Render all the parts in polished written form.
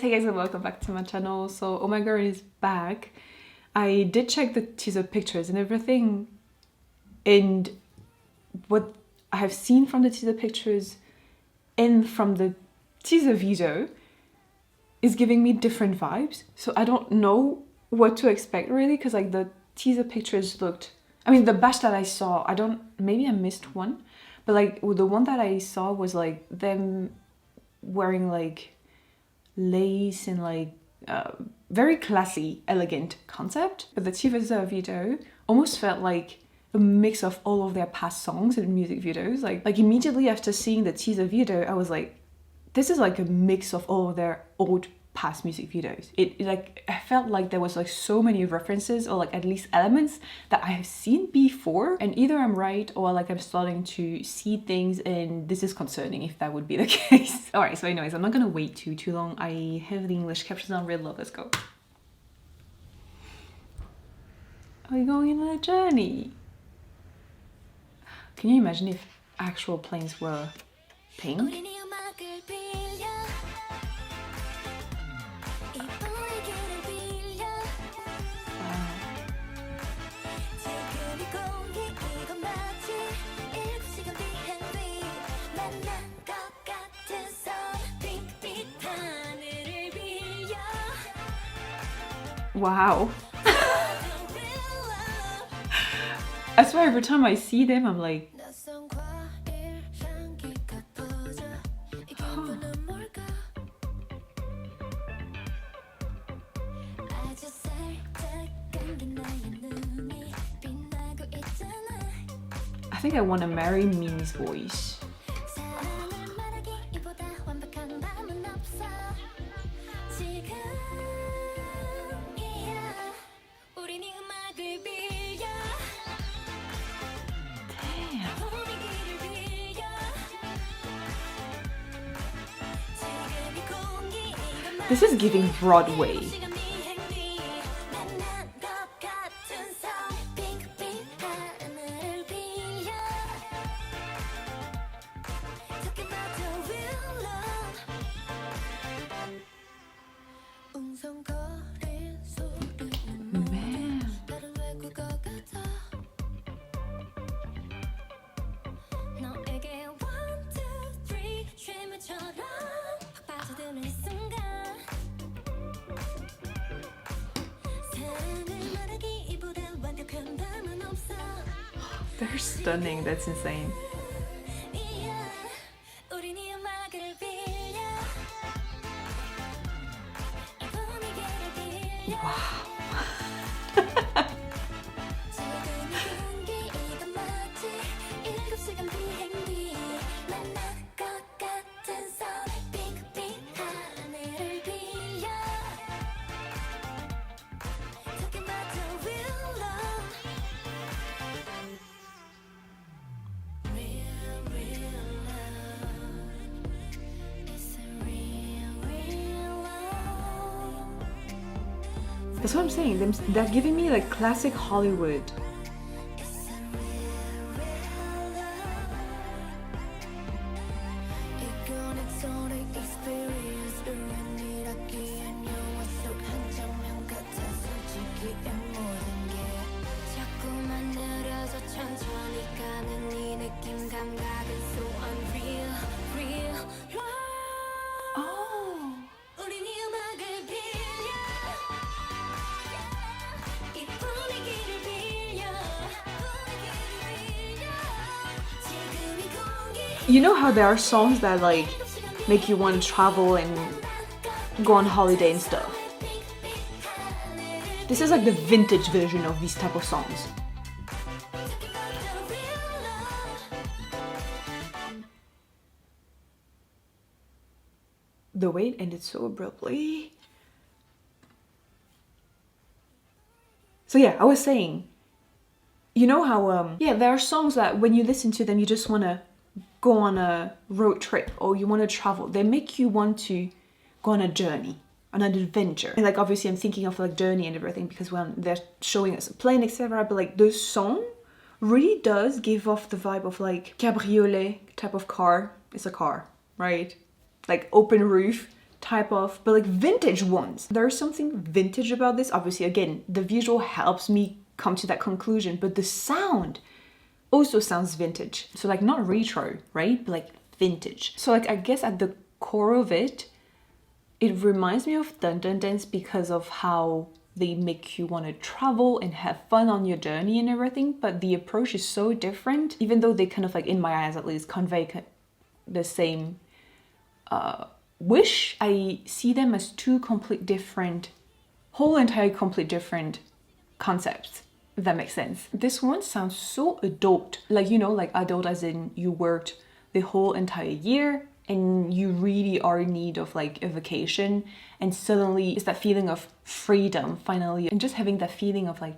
Hey guys and welcome back to my channel. So Omai걸 is back. I did check the teaser pictures and everything, and what I have seen from the teaser pictures and from the teaser video is giving me different vibes. So I don't know what to expect really, because like the teaser pictures looked, I mean the batch that I saw, maybe I missed one, but like the one that I saw was like them wearing like lace and like very classy, elegant concept. But the teaser video almost felt like a mix of all of their past songs and music videos. Like immediately after seeing the teaser video, I was like, this is like a mix of all of their old past music videos. I felt like there was like so many references, or like at least elements that I have seen before, and either I'm right or like I'm starting to see things, and this is concerning if that would be the case. Alright, so anyways, I'm not gonna wait too long. I have the English captions on read love. Let's go. Are we going on a journey? Can you imagine if actual planes were pink? Wow. I swear every time I see them, I'm like, I think I want to marry Min's voice. This is giving Broadway. Man. They're stunning, that's insane. Wow. That's what I'm saying. They're giving me like classic Hollywood. You know how there are songs that like make you want to travel and go on holiday and stuff? This is like the vintage version of these type of songs. The way it ended so abruptly. So yeah, I was saying, you know how yeah, there are songs that when you listen to them you just want to go on a road trip, or you want to travel. They make you want to go on a journey, on an adventure. And like obviously I'm thinking of like journey and everything because when they're showing us a plane, etc. But like the song really does give off the vibe of like cabriolet type of car. It's a car, right? Like open roof, type of, but like vintage ones. There's something vintage about this. Obviously, again, the visual helps me come to that conclusion, but the sound also sounds vintage. So like not retro, right? But like vintage. So like I guess at the core of it, it reminds me of Dundun dance because of how they make you want to travel and have fun on your journey and everything. But the approach is so different, even though they kind of like, in my eyes at least, convey the same wish. I see them as two complete different, complete different concepts, if that makes sense. This one sounds so adult, like, you know, like adult as in you worked the whole entire year and you really are in need of like a vacation, and suddenly it's that feeling of freedom finally, and just having that feeling of like,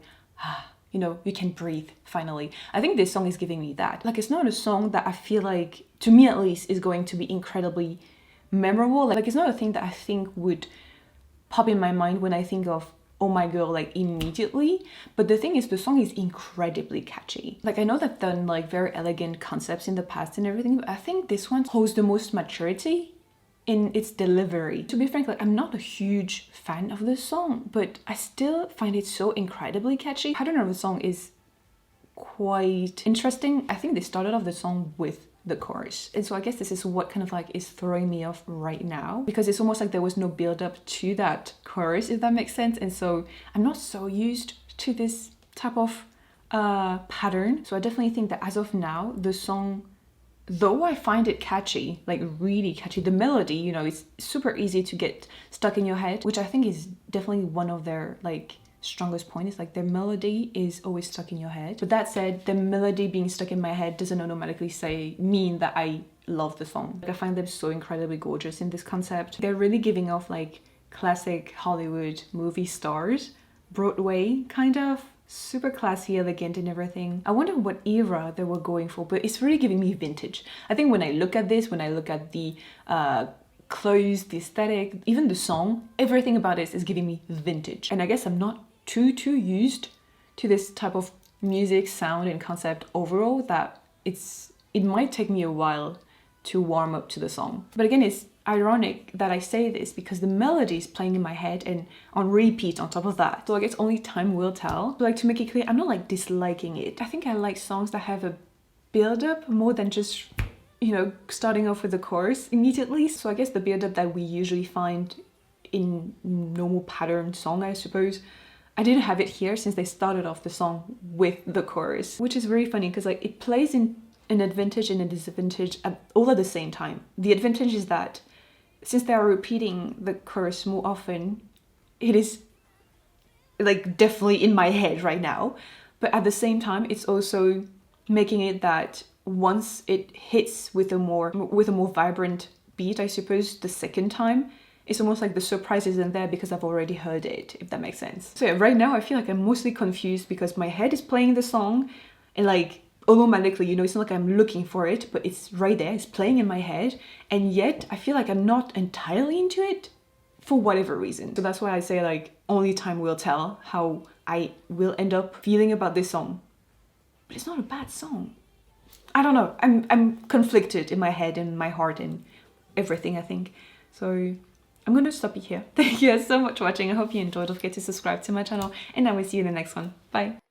you know, you can breathe finally. I think this song is giving me that. Like, it's not a song that I feel like, to me at least, is going to be incredibly memorable. Like it's not a thing that I think would pop in my mind when I think of Omai걸 like immediately. But the thing is, the song is incredibly catchy. Like I know they've done like very elegant concepts in the past and everything, but I think this one holds the most maturity in its delivery. To be frank, like I'm not a huge fan of this song, but I still find it so incredibly catchy. I don't know, the song is quite interesting. I think they started off the song with the chorus, and so I guess this is what kind of like is throwing me off right now, because it's almost like there was no build up to that chorus, if that makes sense. And so I'm not so used to this type of pattern. So I definitely think that as of now, the song, though I find it catchy, like really catchy, the melody, you know, it's super easy to get stuck in your head, which I think is definitely one of their like strongest point, is like their melody is always stuck in your head. But that said, the melody being stuck in my head doesn't automatically mean that I love the song. Like I find them so incredibly gorgeous in this concept. They're really giving off like classic Hollywood movie stars, Broadway kind of, super classy, elegant and everything. I wonder what era they were going for, but it's really giving me vintage. I think when I look at this, when I look at the clothes, the aesthetic, even the song, everything about it is giving me vintage. And I guess I'm not too used to this type of music, sound and concept overall, that it might take me a while to warm up to the song. But again, it's ironic that I say this because the melody is playing in my head and on repeat on top of that. So I guess only time will tell. But like, to make it clear, I'm not like disliking it. I think I like songs that have a build up more than just, you know, starting off with the chorus immediately. So I guess the build up that we usually find in normal pattern song, I suppose, I didn't have it here since they started off the song with the chorus, which is very funny because like it plays in an advantage and a disadvantage all at the same time. The advantage is that since they are repeating the chorus more often, it is like definitely in my head right now. But at the same time, it's also making it that once it hits with a more vibrant beat, I suppose, the second time, it's almost like the surprise isn't there because I've already heard it, if that makes sense. So yeah, right now I feel like I'm mostly confused because my head is playing the song and like automatically, you know, it's not like I'm looking for it, but it's right there, it's playing in my head, and yet I feel like I'm not entirely into it for whatever reason. So that's why I say like only time will tell how I will end up feeling about this song. But it's not a bad song. I don't know, I'm conflicted in my head and my heart and everything, I think. So I'm going to stop it here. Thank you guys so much for watching. I hope you enjoyed. Don't forget to subscribe to my channel and I will see you in the next one. Bye.